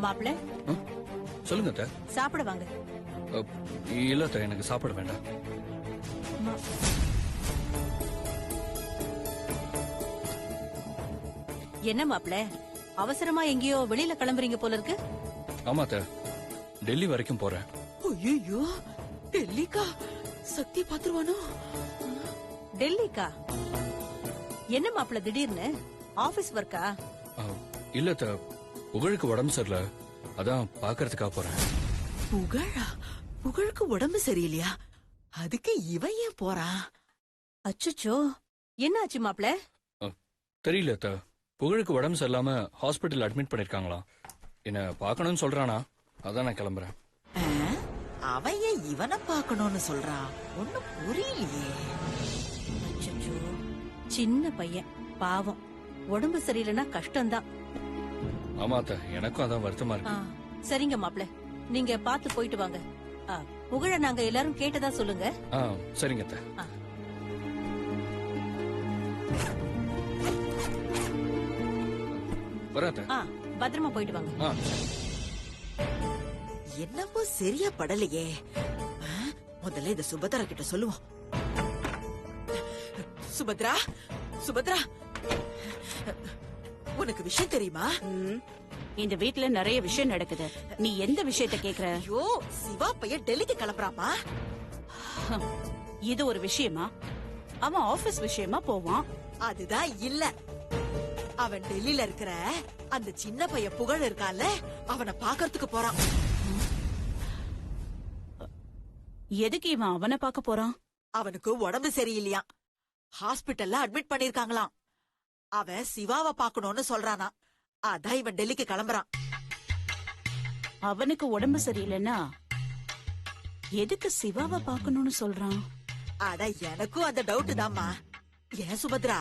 மாப்பிள்ள சொல்லுங்க அத்தை. சாப்பிட வாங்க. இல்ல அத்தை, எனக்கு சாப்பிட வேண்டாம். என்ன மாப்பிள்ள அவசரமா எங்கேயோ வெளியில கிளம்புறீங்க போல இருக்கு? ஆமா அத்தை, டெல்லி வரைக்கும் போறேன். ஐயோ, டெல்லிக்கா? சக்தி பாத்துருவானோ? டெல்லிக்கா? என்ன மாப்பிள்ள திடீர்னு ஆபீஸ் ஒர்க்கா? இல்ல அத்தை, புகழுக்கு உடம்பு சரியில்லை, அதான் பாக்குறதுக்காக போறேன். புகழா? புகழுக்கு உடம்பு சரியில்லையா? அதுக்கு இவன் ஏன் போறான்? அச்சச்சோ, என்ன ஆச்சு மாப்பிள்ள? தெரியல அத்தை, புகழுக்கு உடம்பு சரியில்லாம ஹாஸ்பிட்டல் அட்மிட் பண்ணிருக்காங்களாம். என்ன பாக்கணும்னு சொல்றானா, அதான் நான் கிளம்புறேன். அவன் ஏன் இவனை பாக்கணும்னு சொல்றான்? ஒண்ணும் புரியலையே. அச்சச்சோ, சின்ன பையன் பாவம், உடம்பு சரியில்லைன்னா கஷ்டம்தான். ஆமா அத்தை, எனக்கும் அதான் வருத்தமா இருக்கு. சரிங்க மாப்பிள்ள, நீங்க பாத்து போயிட்டு வாங்க. புகழ நாங்க எல்லாரும் கேட்டதா சொல்லுங்க. சரிங்க அத்தை. வராத. பத்திரமா போயிட்டு வாங்க. என்னவோ சரியா படலையே. முதல்ல இத சுபத்ரா கிட்ட சொல்லுவோம். சுபத்ரா, சுபத்ரா, உனக்கு விஷயம் தெரியுமா? இந்த வீட்ல நிறைய விஷயம் நடக்குது. நீ எந்த விஷயத்த கேக்குற? ஐயோ, சிவா பையன் டெல்லிக்கு கிளம்புறாமா? இது ஒரு விஷயமா? அவன் ஆபீஸ் விஷயமா போவான். அதுதான் இல்ல, அவன் டெல்லியில இருக்கிற அந்த சின்ன பையன் புகழ் இருக்கான்ல, அவனை பாக்கறதுக்கு போறான். எதுக்கு இவன் அவனை பாக்க போறான்? அவனுக்கு உடம்பு சரியில்லையா, ஹாஸ்பிட்டல்ல அட்மிட் பண்ணிருக்காங்களாம். அவன் சிவாவை பாக்கணும்னு சொல்றானா, அதான் இவன் டெல்லிக்கு கிளம்புறான். அவனுக்கு உடம்பு சரியில்லைன்னா எதுக்கு சிவாவை பாக்கணும்னு சொல்றான்? அட, எனக்கும் அந்த டவுட் தாம்மா. ஏன் சுபத்ரா,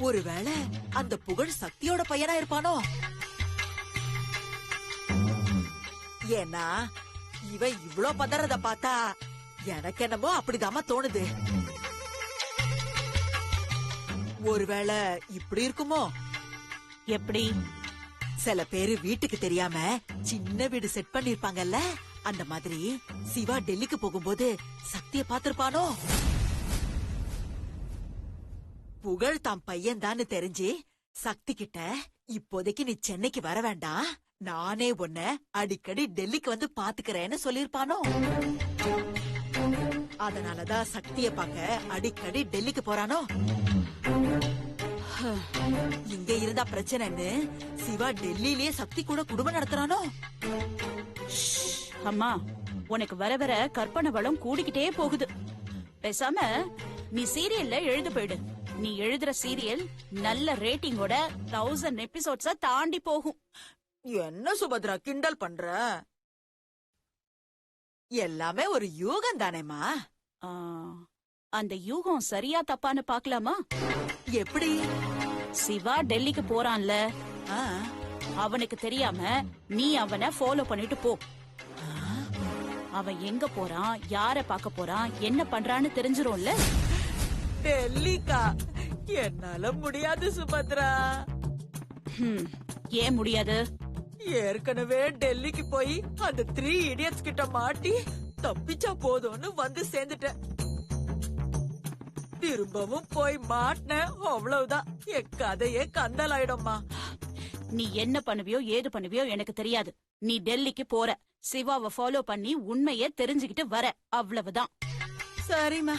ஒருவேளை அந்த புகழ் சக்தியோட பையனா இருப்பானோ? ஏன்னா இவன் இவ்ளோ பதறத பார்த்தா எனக்கு என்னமோ அப்படிதாம்மா தோணுது. ஒருவேளை இப்படி இருக்குமோ? எப்படி? சில பேரு வீட்டுக்கு தெரியாம சின்ன வீடு செட் பண்ணிருப்பாங்கல்ல, அந்த மாதிரி சிவா டெல்லிக்கு போகும்போது சக்திய பாத்திருப்பானோ? புகழ் தாம் பையன் தான் தெரிஞ்சு சக்தி கிட்ட, இப்போதைக்கு நீ சென்னைக்கு வர வேண்டாம், நானே உன்னை அடிக்கடி டெல்லிக்கு வந்து பாத்துக்கிறேன்னு சொல்லிருப்பானோ? அதனாலதான் சக்திய பாக்க அடிக்கடி டெல்லிக்கு போறானோ? இங்க இருந்தா பிரச்சனைன்னு சிவா டெல்லியிலேயே சக்தி கூட குடும்பம் நடத்துறானோ? அம்மா, உனக்கு வர வர கற்பனை வளம் கூடிக்கிட்டே போகுது. பேசாம நீ சீரியல்ல எழுத போயிடு. நீ எழுதுற சீரியல் நல்ல ரேட்டிங்கோட 1000 எபிசோட்ஸ தாண்டி போகும். என்ன சுபத்ரா கிண்டல் பண்ற? எல்லாமே ஒரு யூகம் தானேமா. அந்த யூகம் சரியா தப்பான்னு பாக்கலாமா? எப்படி? சிவா டெல்லிக்கு போறான்ல, அவனுக்கு தெரியாம நீ அவனை ஃபாலோ பண்ணிட்டு போ. அவன் எங்க போறான், யார பாக்க போறான், என்ன பண்றான்னு தெரிஞ்சிரும்ல. டெல்லிக்கா? என்னால முடியாது சுபத்ரா. ஏன் முடியாது? ஏற்கனவே டெல்லிக்கு போய் அந்த 3 இடியட்ஸ் கிட்ட மாட்டி தப்பிச்சா போதும்னு வந்து சேர்ந்துட்டேன். திரும்பவும் போய் மாட்டின, அவ்வளவுதான், என் கதையே கந்தலாயிடும்மா. நீ என்ன பண்ணுவியோ ஏது பண்ணுவியோ எனக்கு தெரியாது. நீ டெல்லிக்கு போற, சிவாவை ஃபாலோ பண்ணி உண்மையே தெரிஞ்சுக்கிட்டு வர, அவ்வளவுதான். சரிம்மா,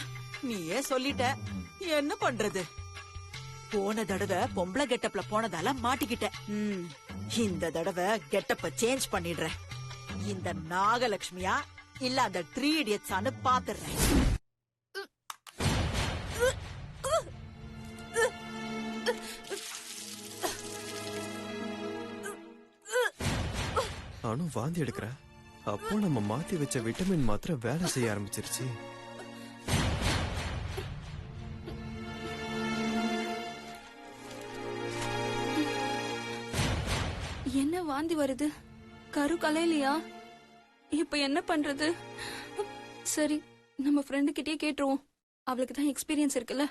நீயே சொல்லிட்ட, என்ன பண்றது? போன தடவை பொம்பளை கெட்டப்ல போனதால மாட்டிக்கிட்டேன். இந்த தடவை கெட்டப்ப சேஞ்ச் பண்ணிடுறேன். இந்த நாகலட்சுமியா இல்ல அந்த 3 இடியட்ஸான்னு பாத்துறேன். அனு வாந்தி எடுக்கிற, அப்போ நம்ம மாத்தி வச்ச விட்டமின் மாத்திரை வேலை செய்ய ஆரம்பிச்சிருச்சு. என்ன வாந்தி வருது? கரு கலையிலையா? இப்ப என்ன பண்றது? சரி, நம்ம ஃப்ரெண்டு கிட்டே கேட்டுருவோம், அவளுக்கு தான் எக்ஸ்பீரியன்ஸ் இருக்குல்ல.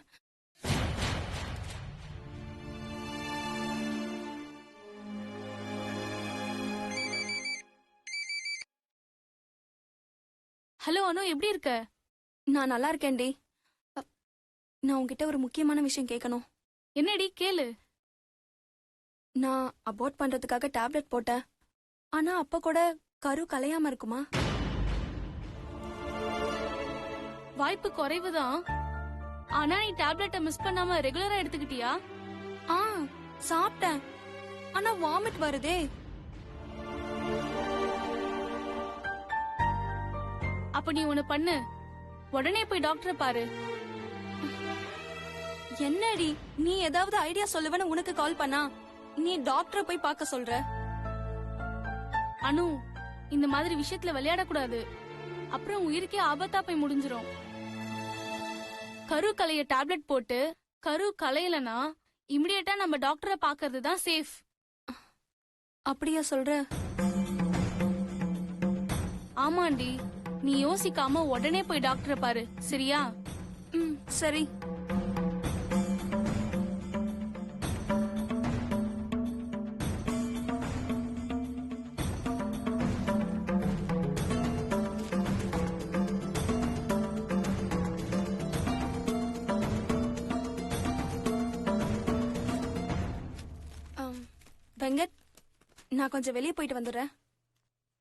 ஹலோ அனு, எப்படி இருக்க? நான் நல்லா இருக்கேன்டி. நான் உன்கிட்ட ஒரு முக்கியமான விஷயம் கேட்கணும். என்னடி கேளு. நான் அபார்ட் பண்றதுக்காக டேப்லெட் போட்டேன். ஆனா அப்ப கூட கரு கலையாம இருக்குமா? வாய்ப்பு குறைவுதான். ஆனா நீ டேப்லெட்டை மிஸ் பண்ணாம ரெகுலரா எடுத்துக்கிட்டியா? ஆ, சாப்பிட்டேன். ஆனா வாமிட் வருதே. அப்ப நீ ஒண்ணு பண்ணு, உடனே போய் டாக்டரை பாரு. என்னடி நீ ஏதாவது ஐடியா சொல்லுவேன்னு உனக்கு கால் பண்ணா நீ டாக்டரை போய் பார்க்க சொல்ற? அனு, இந்த மாதிரி விஷயத்துல விளையாடக்கூடாது. அப்புறம் உயிருக்கே ஆபத்தா போய் முடிஞ்சிரும். கரு கலைய டேப்லெட் போட்டு கரு கலையலனா இமிடியேட்டா நம்ம டாக்டரை பாக்குறது தான் சேஃப். அப்படியா சொல்ற? ஆமாண்டி, நீ யோசிக்காம உடனே போய் டாக்டரை பாரு, சரியா? ம், சரி. வெங்கட், நான் கொஞ்சம் வெளியே போயிட்டு வந்துடுறேன்.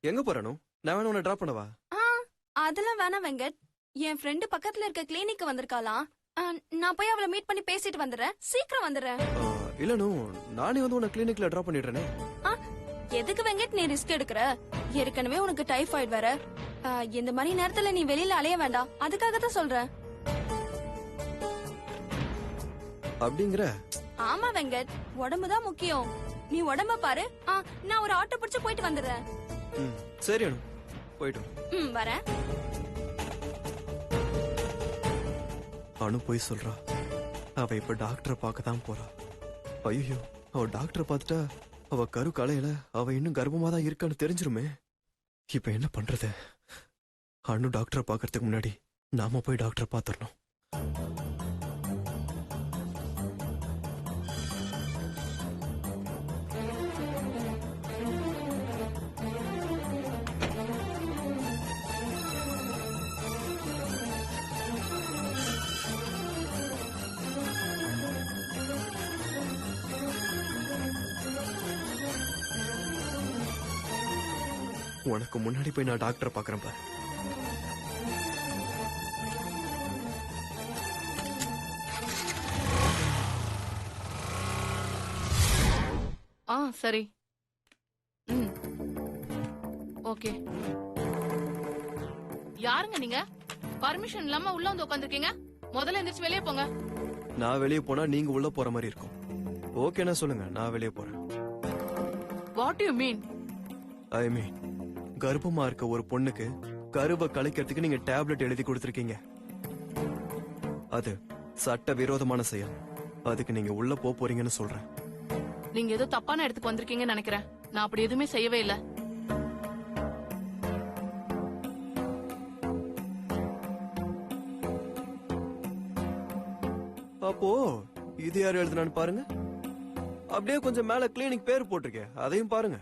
எங்க போறணும்? நான் வேணா உன்னை டிராப் பண்ணவா? அதெல்லாம் வேணாம் வெங்கட். என் ஃப்ரெண்டு பக்கத்துல இருக்க கிளினிக் வந்திருக்காளாம். நான் போய் அவளை மீட் பண்ணி பேசிட்டு வந்துடுறேன். சீக்கிரம் வந்துடுறேன். இல்லனு, நானே வந்து உன்னை கிளினிக்ல டிராப் பண்ணிடுறேனே. எதுக்கு வெங்கட் நீ ரிஸ்க் எடுக்கிற? ஏற்கனவே உனக்கு டைஃபாய்டு வேற. இந்த மாதிரி நேரத்துல நீ வெளியில அலைய வேண்டாம். அதுக்காக தான் சொல்றேன். அப்படிங்கிற? ஆமா வெங்கட், உடம்புதான் முக்கியம். நீ உடம்ப பாரு. நான் ஒரு ஆட்டோ பிடிச்சு போயிட்டு வந்துடுறேன். சரி அனு, போயிட்டு வரேன். அனு போய் சொல்றா. அவ இப்ப டாக்டரை பார்க்க தான் போறா. ஐயோ, அவ டாக்டரை பார்த்துட்டா அவ கரு கலையில அவ இன்னும் கர்ப்பமா தான் இருக்கான்னு தெரிஞ்சிருமே. இப்ப என்ன பண்றது? அனு டாக்டரை பார்க்கறதுக்கு முன்னாடி நாம போய் டாக்டரை பார்த்துடணும். உனக்கு முன்னாடி போய் நான் டாக்டரை பாக்குறேன் பாரு. சரி. ஓகே. யாருங்க நீங்க? பர்மிஷன் இல்லாம உள்ள வந்து உட்காந்துருக்கீங்க. முதல்ல எந்திரிச்சு வெளியே போங்க. நான் வெளியே போனா நீங்க உள்ள போற மாதிரி இருக்கும். ஓகேனா சொல்லுங்க, நான் வெளியே போறேன். What you mean? ஐ மீன், கர்ப்பமா இருக்க ஒரு பொண்ணுக்கு கருவை கலைக்கிறதுக்கு நீங்க டேப்லெட் எழுதி கொடுத்திருக்கீங்க. அது சட்ட விரோதமான செயல். அதுக்கு நீங்க உள்ள போறீங்கன்னு சொல்றேன். நீங்க ஏதோ தப்பான இடத்துக்கு வந்திருக்கீங்கன்னு நினைக்கிறேன். நான் அப்படி எதுவுமே செய்யவே இல்ல. அப்போ இது யார் எழுதுனான்னு பாருங்க. அப்படியே கொஞ்சம் மேல கிளினிக் பேர் போட்டிருக்கேன், அதையும் பாருங்க.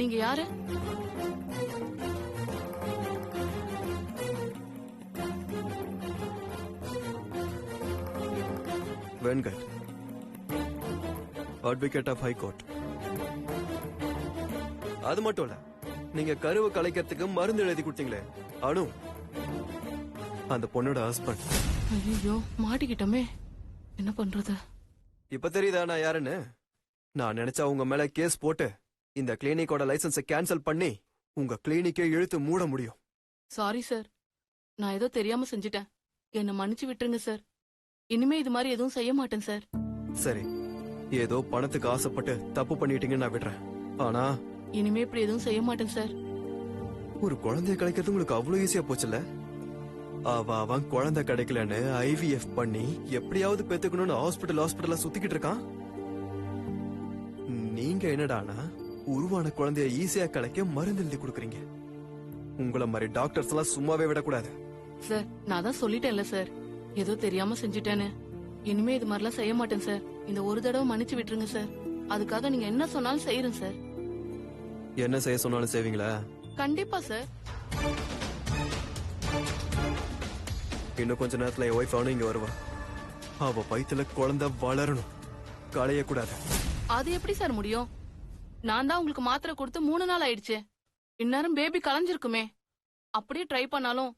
நீங்க யாரு? Venkat, advocate of High Court. அது மட்டும் இல்ல, நீங்க கருவை கலைக்கிறதுக்கு மருந்து எழுதி கொடுத்தீங்களே அனு, அந்த பொண்ணோட ஹஸ்பண்ட். ஐயோ, மாட்டிக்கிட்டோமே. என்ன பண்றது? இப்ப தெரியுதா நான் யாருன்னு? நான் நினைச்சா உங்க மேல கேஸ் போட்டு இந்த கிளினிக்கோட லைசன்ஸை கேன்சல் பண்ணி உங்க கிளினிக்கே இழுத்து மூட முடியும். சாரி சார், நான் ஏதோ தெரியாம செஞ்சுட்டேன். என்ன மன்னிச்சு விட்டுருங்க சார். இனிமே இது மாதிரி எதுவும் செய்ய மாட்டேன் சார். சரி, ஏதோ பணத்துக்கு ஆசைப்பட்டு தப்பு பண்ணிட்டீங்கன்னு நான் விடுறேன். ஆனா இனிமே இப்படி எதுவும் செய்ய மாட்டேன் சார். ஒரு குழந்தைய கிடைக்கிறது உங்களுக்கு அவ்வளவு ஈஸியா போச்சுல்ல? அவன் குழந்தை கிடைக்கலன்னு IVF பண்ணி எப்படியாவது பெத்துக்கணும்னு ஹாஸ்பிட்டல் சுத்திக்கிட்டு இருக்கான். நீங்க என்னடானா உருவான குழந்தைய ஈஸியா கிடைக்க மருந்து எழுதி கொடுக்குறீங்க. உங்கள மாதிரி டாக்டர்ஸ் எல்லாம் சும்மாவே விடக்கூடாது. சார், நான் தான் சொல்லிட்டேன்ல சார், ஏதோ தெரியாம செஞ்சுட்டேன்னு. இனிமே இது மாதிரிலாம் செய்ய மாட்டேன் சார். இந்த ஒரு தடவை மன்னிச்சு விட்டுருங்க சார். அதுக்காக நீங்க என்ன சொன்னாலும் செய்யறேன் சார். என்ன செய்ய சொன்னாலும் செய்வீங்களா? கண்டிப்பா சார். இன்னும் கொஞ்ச நேரத்துல என் ஒய்ஃப் அவனும் இங்க வருவா. அவ வயித்துல குழந்தை வளரணும், களைய கூடாது. அது எப்படி சார் முடியும்? நான் தான் உங்களுக்கு மாத்திரை கொடுத்து 3 நாள் ஆயிடுச்சு. இந்நேரம் பேபி கலைஞ்சிருக்குமே. அப்படியே ட்ரை பண்ணாலும்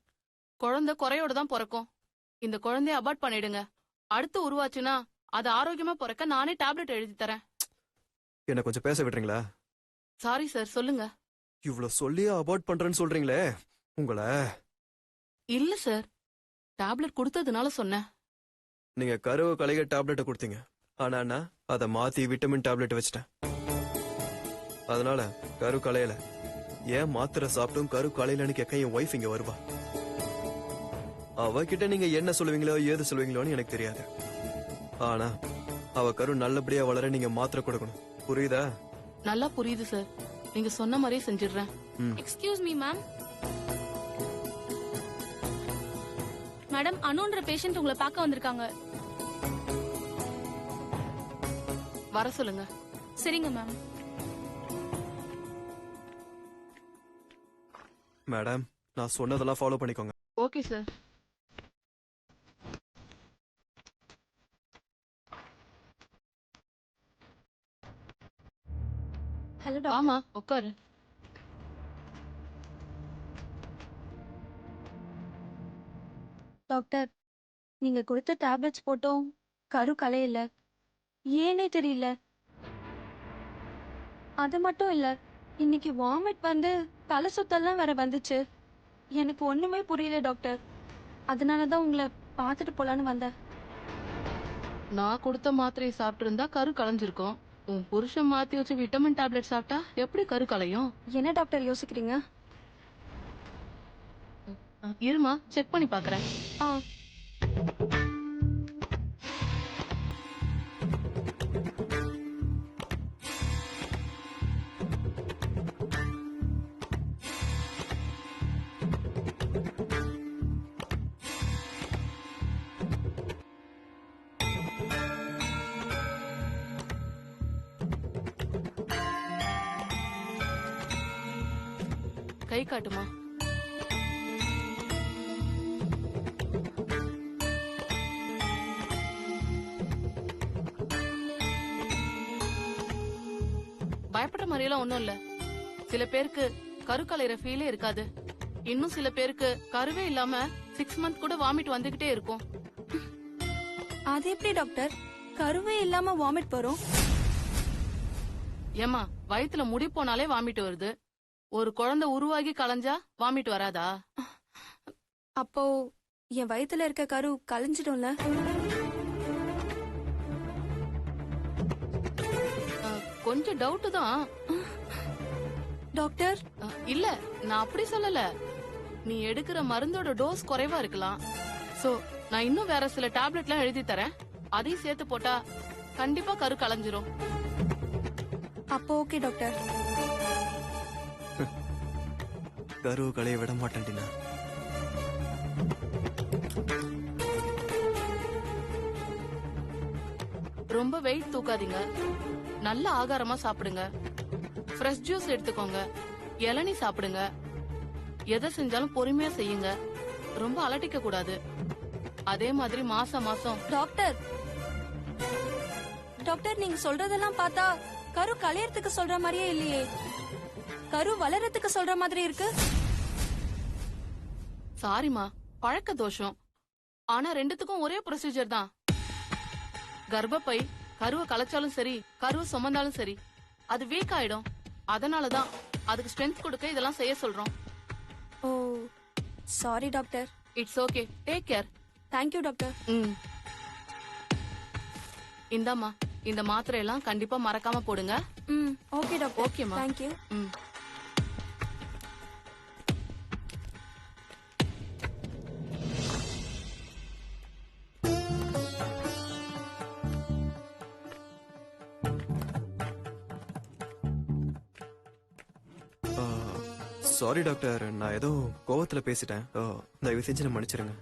குழந்தை குறையோட தான் பிறக்கும். இந்த குழந்தைய அபார்ட் பண்ணிடுங்க. அடுத்து உருவாச்சுன்னா அது ஆரோக்கியமா பிறக்க நானே டேப்லெட் எழுதி தரேன். என்ன கொஞ்சம் பேச விடுறீங்களா? சாரி சார், சொல்லுங்க. இவ்வளவு சொல்லியே அபார்ட் பண்றேன்னு சொல்றீங்களே உங்களை. இல்ல சார், டேப்லெட் கொடுத்ததுனால சொன்னேன். நீங்க கருவை களைய டேப்லெட்டை கொடுத்தீங்க, ஆனா நான் அதை மாத்தி விட்டமின் டேப்லெட் வச்சிட்டேன். அதனால கரு களையல. ஏன் மாத்திரை சாப்பிட்டும் கரு களையலன்னு கேட்க என் ஒய்ஃப் இங்க வருவா. அவகிட்ட நீங்க என்ன சொல்லுவீங்களோ ஏது சொல்லுவீங்களோன்னு எனக்கு தெரியாது. ஆனா அவ கரு நல்லபடியா வளர நீங்க மாத்திரை கொடுக்கணும். புரியுதா? நல்லா புரியுது சார். நீங்க சொன்ன மாதிரியே செஞ்சிடுறேன். Excuse me ma'am. மேடம், அனுன்ற பேஷண்ட் உங்களை பார்க்க வந்திருக்காங்க. வர சொல்லுங்க. சரிங்க மேம். மேடம், நான் சொன்னதெல்லாம் ஃபாலோ பண்ணிக்கோங்க. Okay sir. ஹலோ ஆமா, உட்காரு. டாக்டர், நீங்க கொடுத்த டேப்லெட்ஸ் போட்டோம், கரு கலையில. ஏனே தெரியல. அது மட்டும் இல்ல, இன்னைக்கு வாமிட் வந்து தலை சுத்தெல்லாம் வேற வந்துச்சு. எனக்கு ஒண்ணுமே புரியல டாக்டர். அதனாலதான் உங்களை பார்த்துட்டு போலான்னு வந்தேன். நான் கொடுத்த மாத்திரையை சாப்பிட்டு இருந்தா கரு கலைஞ்சிருக்கும். உன் புருஷன் மாத்தி வச்சு விட்டமின் டேப்லெட் சாப்பிட்டா எப்படி கரு கலையும்? என்ன டாக்டர் யோசிக்கிறீங்க? இருமா, செக் பண்ணி பாக்குறேன். ஆ, கை காட்டுமா. பயப்படுற மாதிரியெல்லாம் ஒண்ணும் இல்ல. சில பேருக்கு கரு கலையிற ஃபீலே இருக்காது. இன்னும் சில பேருக்கு கருவே இல்லாம 6 மந்த் கூட வாமிட் வந்துகிட்டே இருக்கும். அது எப்படி டாக்டர் கருவே இல்லாம வாமிட் வரும்? ஏமா, வயித்துல முடி போனாலே வாமிட் வருது. ஒரு குழந்தை உருவாகி கலைஞ்சா வாமிட் வராதா? அப்போ என் வயித்துல இருக்க கரு கலைஞ்சிடும்ல? கொஞ்சம் டவுட் தான் டாக்டர். இல்ல, நான் அப்படி சொல்லல. நீ எடுக்கிற மருந்தோட டோஸ் குறைவா இருக்கலாம். சோ நான் இன்னும் வேற சில டேப்லெட்லாம் எழுதி தரேன். அதையும் சேர்த்து போட்டா கண்டிப்பா கரு கலைஞ்சிரும். அப்போ ஓகே டாக்டர். கரு களைய விட மாட்டேன்டினா. ரொம்ப வெயிட் தூக்காதீங்க. நல்ல ஆகாரமா சாப்பிடுங்க. ஃப்ரெஷ் ஜூஸ் எடுத்துக்கோங்க. இளநீ சாப்பிடுங்க. எதை செஞ்சாலும் பொறுமையா செய்யுங்க. ரொம்ப அலட்டிக்க கூடாது. அதே மாதிரி மாசம் மாசம். டாக்டர் டாக்டர், நீங்க சொல்றதெல்லாம் பார்த்தா கரு கலையறதுக்கு சொல்ற மாதிரியே இல்லையே. கரு வளர்றதுக்கு சொல்ற மாதிரி இருக்கு. சாரிமா, பழக்க தோஷம். ஆனா ரெண்டுத்துக்கும் ஒரே ப்ரொசீஜர் தான். கர்ப்பப்பை கருவை கலைச்சாலும் சரி, கருவை சுமந்தாலும் சரி, அது வீக் ஆயிடும். அதனாலதான் அதுக்கு ஸ்ட்ரென்த் கொடுக்க இதெல்லாம் செய்ய சொல்றோம். Oh, sorry doctor. It's okay, take care. Thank you doctor. இந்தாம்மா, இந்த மாத்திரை எல்லாம் கண்டிப்பா மறக்காம போடுங்க. Okay doctor. ஓகேம்மா. தேங்க்யூ. சாரி டாக்டர், நான் ஏதோ கோவத்துல பேசிட்டேன். தயவு செஞ்சு நான் மன்னிச்சிருங்க.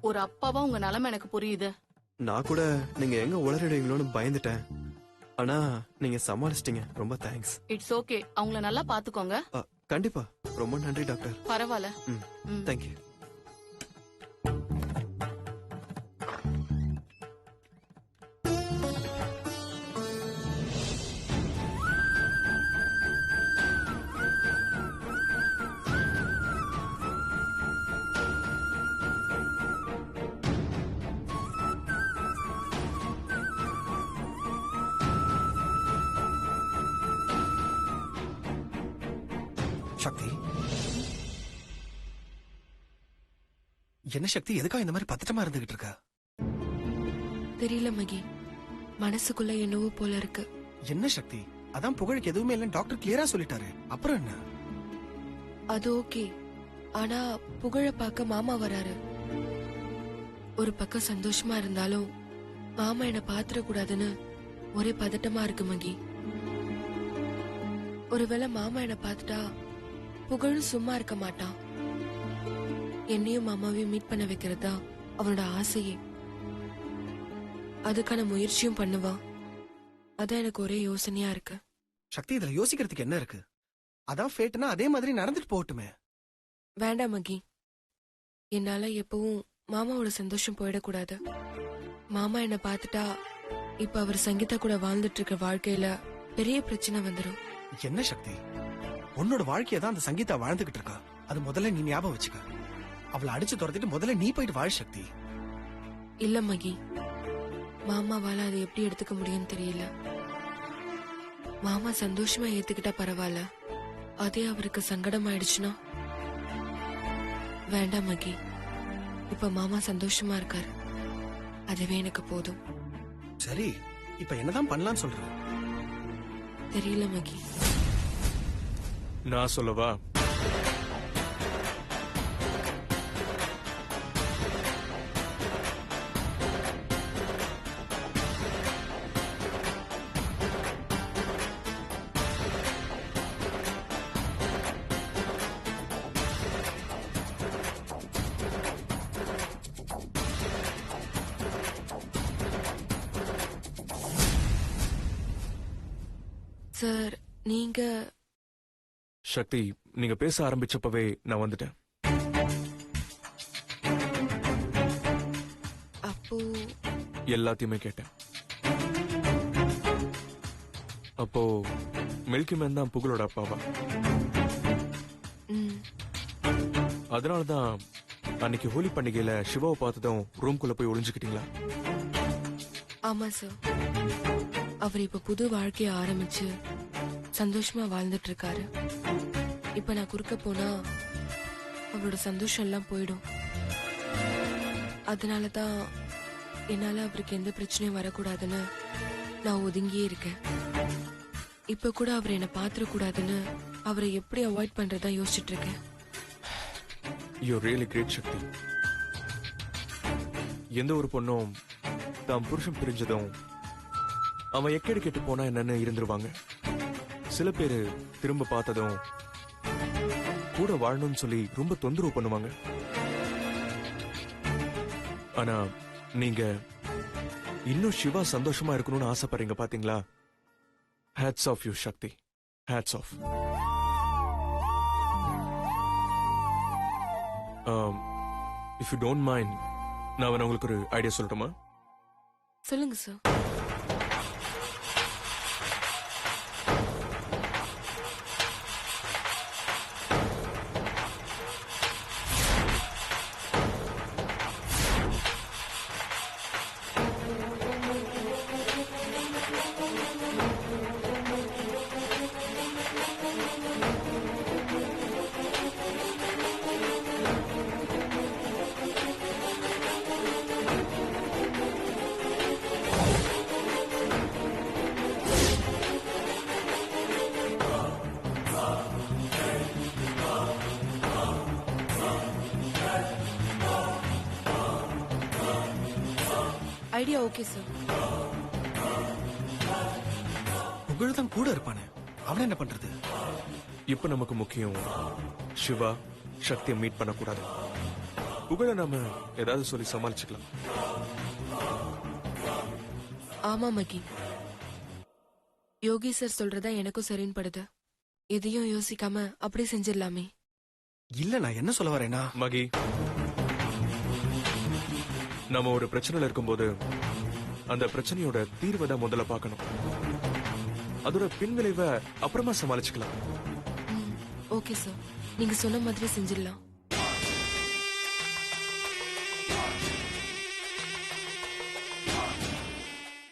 ஒரு அப்பாவா உங்க நிலைமை எனக்கு புரியுது. நான் கூட நீங்க எங்க உளறிடுவீங்களோன்னு பயந்துட்டேன். ஆனா நீங்க சமாளிச்சிட்டீங்க. ரொம்ப தேங்க்ஸ். It's okay. அவங்கள நல்லா பாத்துக்கோங்க. கண்டிப்பா. ரொம்ப நன்றி டாக்டர். பரவாயில்ல. தேங்க்யூ. சக்தி, என்ன சக்தி, எதுக்காக இந்த மாதிரி பதட்டமா இருந்துகிட்டு இருக்க? தெரியல மகி, மனசுக்குள்ள என்னவோ போல இருக்கு. என்ன சக்தி, அதான் புகழுக்கு எதுவுமே இல்லைன்னு டாக்டர் கிளியரா சொல்லிட்டாரு. அப்புறம் என்ன? அது ஓகே, ஆனா புகழ பார்க்க மாமா வராரு. ஒரு பக்கம் சந்தோஷமா இருந்தாலும் மாமா என்ன பாத்துற கூடாதுன்னு ஒரே பதட்டமா இருக்கு மகி. ஒருவேளை மாமா என்ன பார்த்துட்டா புகழும் சும்மா இருக்க மாட்டான். என்னையும் மாமாவையும் மீட் பண்ண வைக்கிறதா அவனோட ஆசையே. அதுக்கான முயற்சியும் பண்ணுவான். அதான் எனக்கு ஒரே யோசனையா இருக்கு. சக்தி, இதுல யோசிக்கிறதுக்கு என்ன இருக்கு? அதான் ஃபேட்னா அதே மாதிரி நடந்துட்டு போகட்டுமே. வேண்டாம் மகி, என்னால எப்பவும் மாமாவோட சந்தோஷம் போயிடக்கூடாது. மாமா என்ன பார்த்துட்டா இப்ப அவர் சங்கீதா கூட வாழ்ந்துட்டு இருக்க வாழ்க்கையில பெரிய பிரச்சனை வந்துடும். என்ன சக்தி, உன்னோட வாழ்க்கையை தான் அந்த சங்கீதா வாழ்ந்துகிட்டு இருக்கா. அது முதல்ல நீ ஞாபகம் வச்சுக்க. அவளை அடிச்சு துரத்திட்டு முதல்ல நீ போயிட்டு வாழ் சக்தி. இல்ல மகி, மாமாவால அதை எப்படி எடுத்துக்க முடியும்னு தெரியல. மாமா சந்தோஷமா ஏத்துக்கிட்டா பரவாயில்ல, அதே அவருக்கு சங்கடம் ஆயிடுச்சுன்னா வேண்டாம் மகி. இப்ப மாமா சந்தோஷமா இருக்காரு, அதுவே எனக்கு போதும். சரி, இப்ப என்னதான் பண்ணலாம்னு சொல்ற? தெரியல மகி. நான் சொல்லவா? சார், நீங்க சக்தி, நீங்க பேச ஆரம்பிச்சப்பவே நான் வந்துட்டேன். அப்போ எல்லாத்தையுமே கேட்டேன். அப்போ மில்கி மேன் தான் புகழோட அப்பாவா? அதனாலதான் அன்னைக்கு ஹோலி பண்டிகையில சிவாவை பார்த்ததும் ரூம்குள்ள போய் ஒளிஞ்சுக்கிட்டீங்களா? ஆமா சார், அவர் இப்ப புது வாழ்க்கைய ஆரம்பிச்சு சந்தோஷமா வாழ்ந்துட்டு இருக்காரு. இப்ப நான் குறுக்க போனா அவரோட சந்தோஷம் எல்லாம் போயிடும். அதனாலதான் என்னால அவருக்கு எந்த பிரச்சனையும் வரக்கூடாதுன்னு நான் ஒதுங்கியே இருக்கேன். இப்ப கூட அவர் என்ன பாத்திர கூடாதுன்னு அவரை எப்படி அவாய்ட் பண்றதா யோசிச்சுட்டு இருக்கேன். You're really great, சக்தி. எந்த ஒரு பொண்ணும் தான் புருஷன் பிரிஞ்சதும் அவன் எக்கேடு கெட்டு போனா என்னன்னு இருந்துருவாங்க. சில பேரு திரும்ப பார்த்ததும் கூட வாழணும்னு சொல்லி ரொம்ப தொந்தரவு பண்ணுவாங்க. ஆனா நீங்க இன்னும் சிவா சந்தோஷமா இருக்கணும்னு ஆசைப்படுறீங்க பாத்தீங்களா? Hats off you Shakti, hats off. If you don't mind, நான் உங்களுக்கு ஒரு ஐடியா சொல்லட்டுமா? சொல்லுங்க சார். Idea okay sir. புகழ் தான் கூட இருப்பானே, அவன் என்ன பண்றது? இப்ப நமக்கு முக்கியம் சிவா சக்தியை மீட் பண்ணக்கூடாது. புகழ நாம ஏதாவது சொல்லி சமாளிச்சுக்கலாம். ஆமா மகி, யோகி சார் சொல்றதா எனக்கும் சரின்னு படுது. எதையும் யோசிக்காம அப்படியே செஞ்சிடலாமே. இல்ல நான் என்ன சொல்ல வரேன்னா, மகி, நம்ம ஒரு பிரச்சனையில இருக்கும்போது அந்த பிரச்சனையோட தீர்வை தான் முதல்ல பார்க்கணும். அதோட பின்விளைவை அப்புறமா சமாளிச்சுக்கலாம். ஓகே சார், நீங்க சொன்ன மாதிரி செஞ்சிடலாம்.